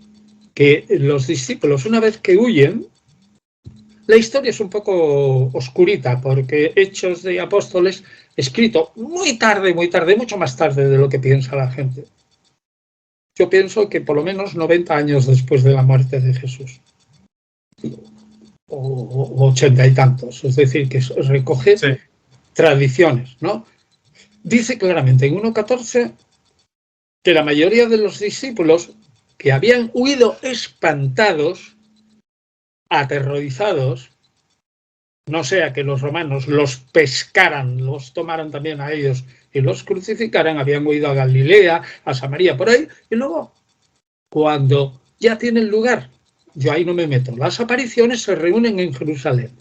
S2: que los discípulos, una vez que huyen, la historia es un poco oscurita, porque Hechos de Apóstoles, escrito muy tarde, mucho más tarde de lo que piensa la gente. Yo pienso que por lo menos 90 años después de la muerte de Jesús. O 80 y tantos, es decir, que recoge tradiciones, ¿no? Dice claramente en 1:14 que la mayoría de los discípulos que habían huido espantados, aterrorizados, no sea que los romanos los pescaran, los tomaran también a ellos y los crucificaran, habían huido a Galilea, a Samaria, por ahí, y luego, cuando ya tienen lugar, yo ahí no me meto, las apariciones se reúnen en Jerusalén.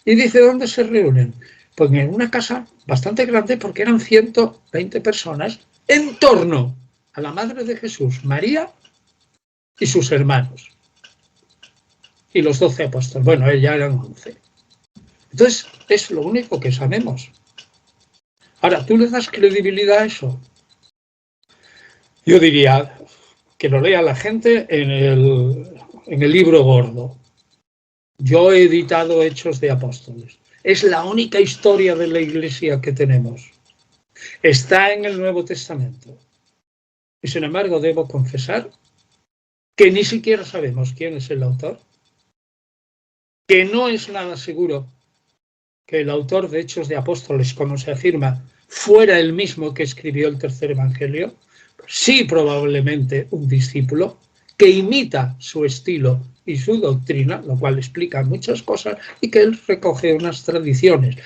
S2: Y dice, ¿dónde se reúnen? Pues en una casa bastante grande, porque eran 120 personas, en torno a la Madre de Jesús, María, y sus hermanos. y los 12 apóstoles. Bueno, ya eran 11. Entonces, es lo único que sabemos. Ahora, ¿tú le das credibilidad a eso? Yo diría que lo lea la gente en el libro gordo. Yo he editado Hechos de Apóstoles. Es la única historia de la Iglesia que tenemos. Está en el Nuevo Testamento. Y sin embargo, debo confesar que ni siquiera sabemos quién es el autor, que no es nada seguro que el autor de Hechos de Apóstoles, como se afirma, fuera el mismo que escribió el tercer Evangelio. Sí, probablemente un discípulo que imita su estilo y su doctrina, lo cual explica muchas cosas, y que él recoge unas tradiciones,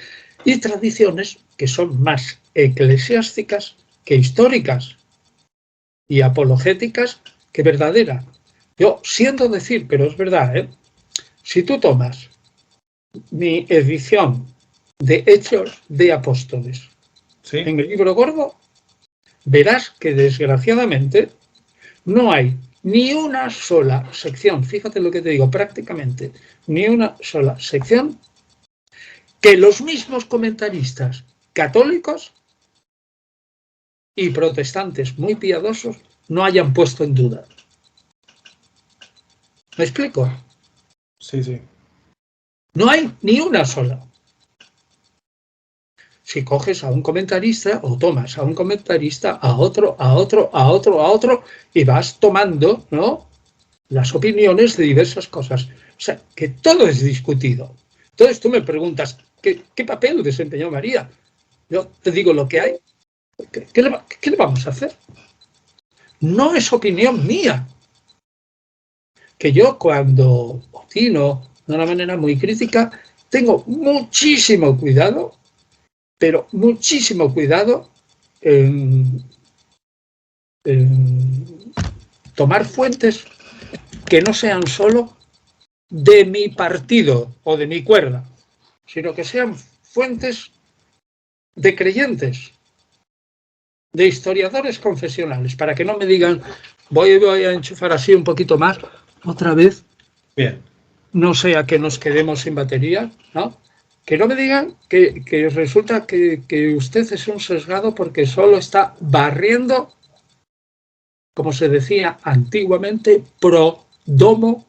S2: y tradiciones que son más eclesiásticas que históricas y apologéticas que verdaderas. Yo siento decir, pero es verdad, ¿eh? Si tú tomas mi edición de Hechos de Apóstoles, ¿sí?, en el libro gordo, verás que desgraciadamente no hay ni una sola sección, fíjate lo que te digo, prácticamente ni una sola sección que los mismos comentaristas católicos y protestantes muy piadosos no hayan puesto en duda. ¿Me explico?
S1: Sí, sí.
S2: No hay ni una sola. Si coges a un comentarista o tomas a un comentarista, a otro, a otro, a otro, a otro, y vas tomando, ¿no?, las opiniones de diversas cosas. O sea, que todo es discutido. Entonces tú me preguntas, ¿qué papel desempeñó María? Yo te digo lo que hay. ¿Qué le vamos a hacer? No es opinión mía. Que yo, cuando opino de una manera muy crítica, tengo muchísimo cuidado, pero muchísimo cuidado en tomar fuentes que no sean solo de mi partido o de mi cuerda, sino que sean fuentes de creyentes, de historiadores confesionales, para que no me digan, voy a enchufar así un poquito más, otra vez.
S1: Bien.
S2: No sea que nos quedemos sin batería, ¿no? Que no me digan que resulta que usted es un sesgado porque solo está barriendo, como se decía antiguamente, pro domo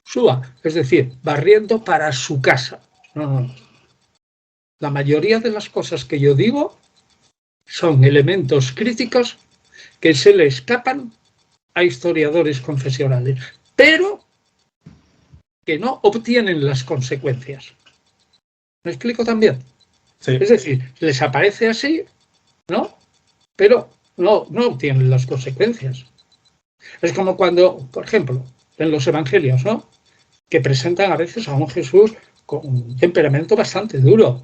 S2: sua, es decir, barriendo para su casa. No. La mayoría de las cosas que yo digo son elementos críticos que se le escapan a historiadores confesionales, pero que no obtienen las consecuencias. ¿Me explico también?
S1: Sí.
S2: Es decir, les aparece así, ¿no?, pero no obtienen las consecuencias. Es como cuando, por ejemplo, en los evangelios, ¿no?, que presentan a veces a un Jesús con un temperamento bastante duro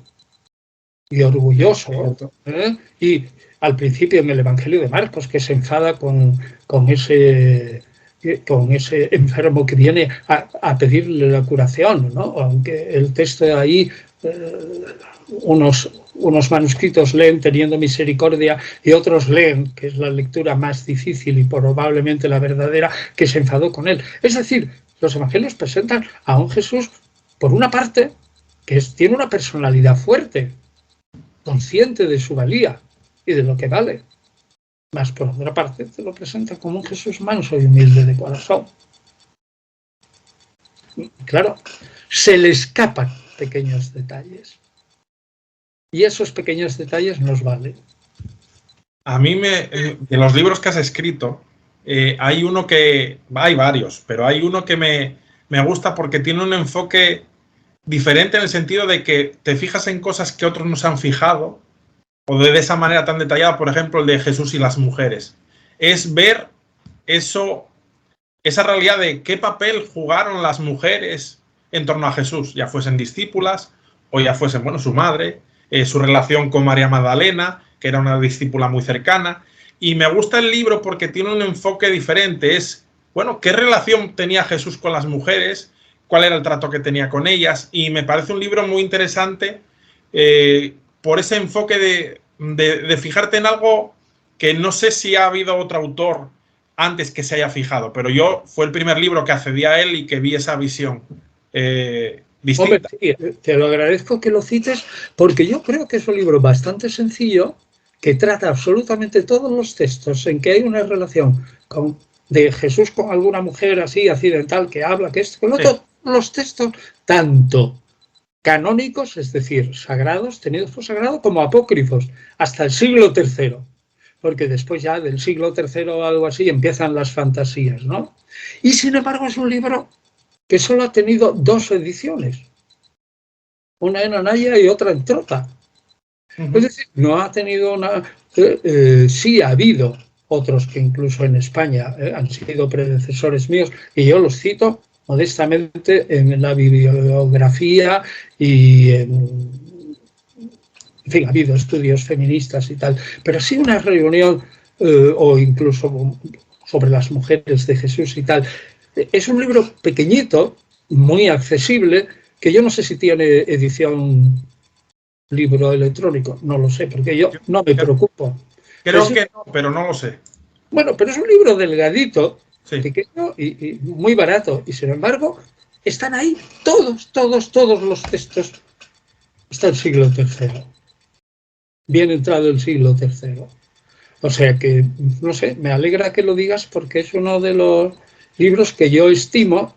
S2: y orgulloso, ¿eh? Y al principio en el Evangelio de Marcos, que se enfada con ese enfermo que viene a pedirle la curación, ¿no? Aunque el texto de ahí, unos manuscritos leen teniendo misericordia y otros leen, que es la lectura más difícil y probablemente la verdadera, que se enfadó con él. Es decir, los evangelios presentan a un Jesús, por una parte, que tiene una personalidad fuerte, consciente de su valía y de lo que vale, más por otra parte te lo presenta como un Jesús manso y humilde de corazón. Claro, se le escapan pequeños detalles y esos pequeños detalles nos valen.
S1: A mí de los libros que has escrito, hay uno que, hay varios, pero hay uno que me gusta porque tiene un enfoque diferente en el sentido de que te fijas en cosas que otros no se han fijado, o de esa manera tan detallada, por ejemplo, el de Jesús y las mujeres. Es ver esa realidad de qué papel jugaron las mujeres en torno a Jesús, ya fuesen discípulas o ya fuesen, bueno, su madre, su relación con María Magdalena, que era una discípula muy cercana. Y me gusta el libro porque tiene un enfoque diferente. Es, bueno, ¿qué relación tenía Jesús con las mujeres? ¿Cuál era el trato que tenía con ellas? Y me parece un libro muy interesante por ese enfoque de fijarte en algo que no sé si ha habido otro autor antes que se haya fijado, pero yo fue el primer libro que accedí a él y que vi esa visión distinta.
S2: Hombre, te lo agradezco que lo cites, porque yo creo que es un libro bastante sencillo que trata absolutamente todos los textos en que hay una relación de Jesús con alguna mujer así accidental que habla, que esto, con otro, sí. Los textos, tanto canónicos, es decir, sagrados, tenidos por sagrado, como apócrifos, hasta el siglo III. Porque después ya del siglo III o algo así empiezan las fantasías, ¿no? Y sin embargo es un libro que solo ha tenido 2 ediciones, una en Anaya y otra en Trota. Es decir, no ha tenido una... sí ha habido otros que incluso en España han sido predecesores míos, y yo los cito modestamente en la bibliografía y en fin, ha habido estudios feministas y tal, pero sí una reunión o incluso sobre las mujeres de Jesús y tal. Es un libro pequeñito, muy accesible, que yo no sé si tiene edición libro electrónico, no lo sé, porque yo no me preocupo.
S1: Creo que no, pero no lo sé.
S2: Bueno, pero es un libro delgadito,
S1: sí.
S2: Pequeño y muy barato, y sin embargo están ahí todos los textos hasta el siglo III. Bien entrado el siglo III. O sea que, no sé, me alegra que lo digas porque es uno de los libros que yo estimo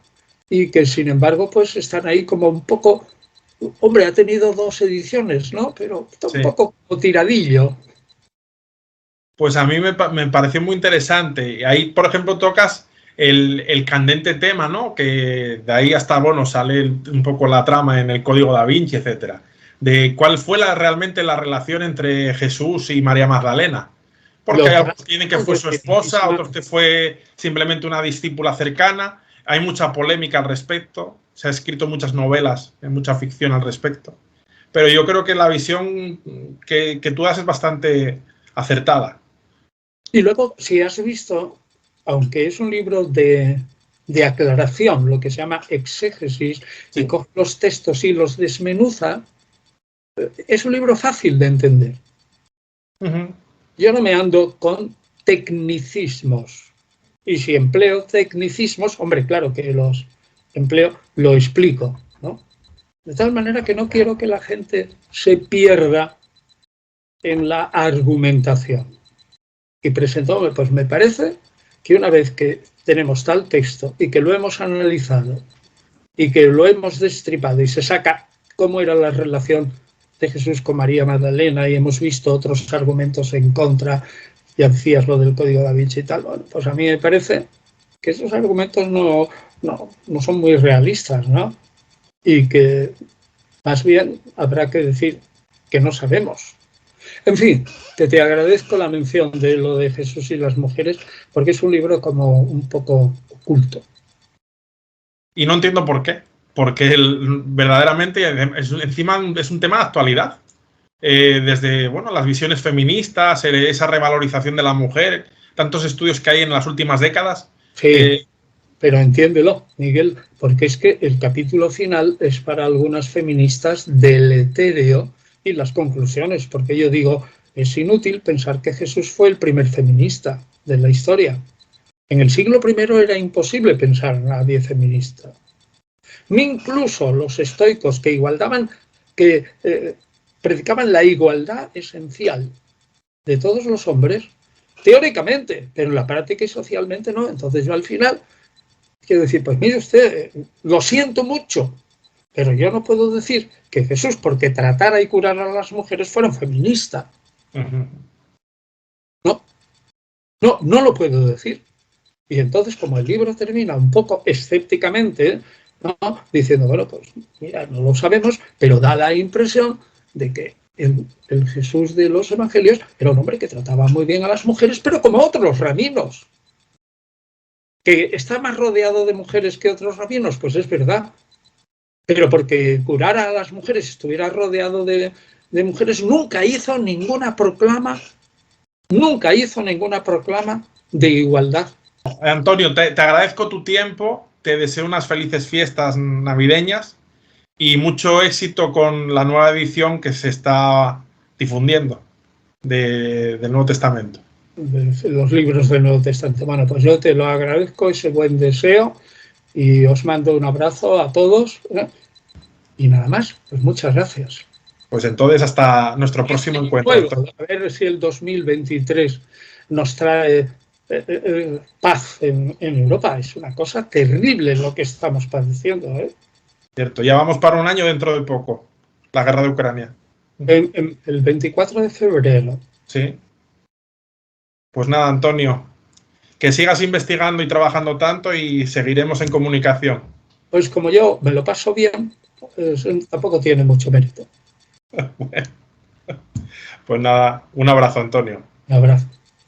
S2: y que, sin embargo, pues están ahí como un poco... Hombre, ha tenido 2 ediciones, ¿no? Pero está un poco como tiradillo.
S1: Pues a mí me pareció muy interesante. Ahí, por ejemplo, tocas el candente tema, ¿no? Que de ahí hasta, bueno, sale un poco la trama en el Código Da Vinci, etcétera. De cuál fue realmente la relación entre Jesús y María Magdalena. Porque hay algunos que tienen que fue su esposa, otros que fue simplemente una discípula cercana. Hay mucha polémica al respecto. Se ha escrito muchas novelas, mucha ficción al respecto. Pero yo creo que la visión que tú das es bastante acertada.
S2: Y luego, si has visto, aunque es un libro de aclaración, lo que se llama exégesis, y coge los textos y los desmenuza, es un libro fácil de entender. Yo no me ando con tecnicismos. Y si empleo tecnicismos, hombre, claro que los empleo, lo explico, ¿no? De tal manera que no quiero que la gente se pierda en la argumentación. Y presentó, pues me parece que una vez que tenemos tal texto y que lo hemos analizado y que lo hemos destripado y se saca cómo era la relación de Jesús con María Magdalena y hemos visto otros argumentos en contra, ya decías lo del Código Da Vinci y tal, bueno, pues a mí me parece que esos argumentos no son muy realistas, ¿no? Y que más bien habrá que decir que no sabemos. En fin, que te agradezco la mención de lo de Jesús y las mujeres, porque es un libro como un poco oculto.
S1: Y no entiendo por qué. Porque verdaderamente encima es un tema de actualidad. Desde bueno, las visiones feministas, esa revalorización de la mujer, tantos estudios que hay en las últimas décadas.
S2: Sí, pero entiéndelo, Miguel, porque es que el capítulo final es para algunas feministas deletérea y las conclusiones, porque yo digo, es inútil pensar que Jesús fue el primer feminista de la historia. En el siglo I era imposible pensar en nadie feminista. Ni incluso los estoicos que predicaban la igualdad esencial de todos los hombres, teóricamente, pero en la práctica y socialmente no. Entonces yo al final quiero decir, pues mire usted, lo siento mucho, pero yo no puedo decir que Jesús, porque tratara y curara a las mujeres, fuera un feminista. No lo puedo decir. Y entonces, como el libro termina un poco escépticamente, ¿no? Diciendo, bueno, pues mira, no lo sabemos, pero da la impresión de que el Jesús de los evangelios era un hombre que trataba muy bien a las mujeres, pero como otros rabinos. ¿Que está más rodeado de mujeres que otros rabinos? Pues es verdad. Pero porque curara a las mujeres, estuviera rodeado de mujeres, nunca hizo ninguna proclama de igualdad.
S1: Antonio, te agradezco tu tiempo, te deseo unas felices fiestas navideñas y mucho éxito con la nueva edición que se está difundiendo del Nuevo Testamento.
S2: los libros del Nuevo Testamento. Bueno, pues yo te lo agradezco, ese buen deseo, y os mando un abrazo a todos, ¿eh? Y nada más, pues muchas gracias.
S1: Pues entonces hasta nuestro próximo encuentro.
S2: A ver si el 2023 nos trae paz en Europa. Es una cosa terrible lo que estamos padeciendo, ¿eh?
S1: Cierto, ya vamos para un año dentro de poco, la guerra de Ucrania.
S2: El 24 de febrero.
S1: Sí. Pues nada, Antonio, que sigas investigando y trabajando tanto y seguiremos en comunicación.
S2: Pues como yo me lo paso bien, pues tampoco tiene mucho mérito.
S1: Bueno, pues nada, un abrazo, Antonio.
S2: Un abrazo.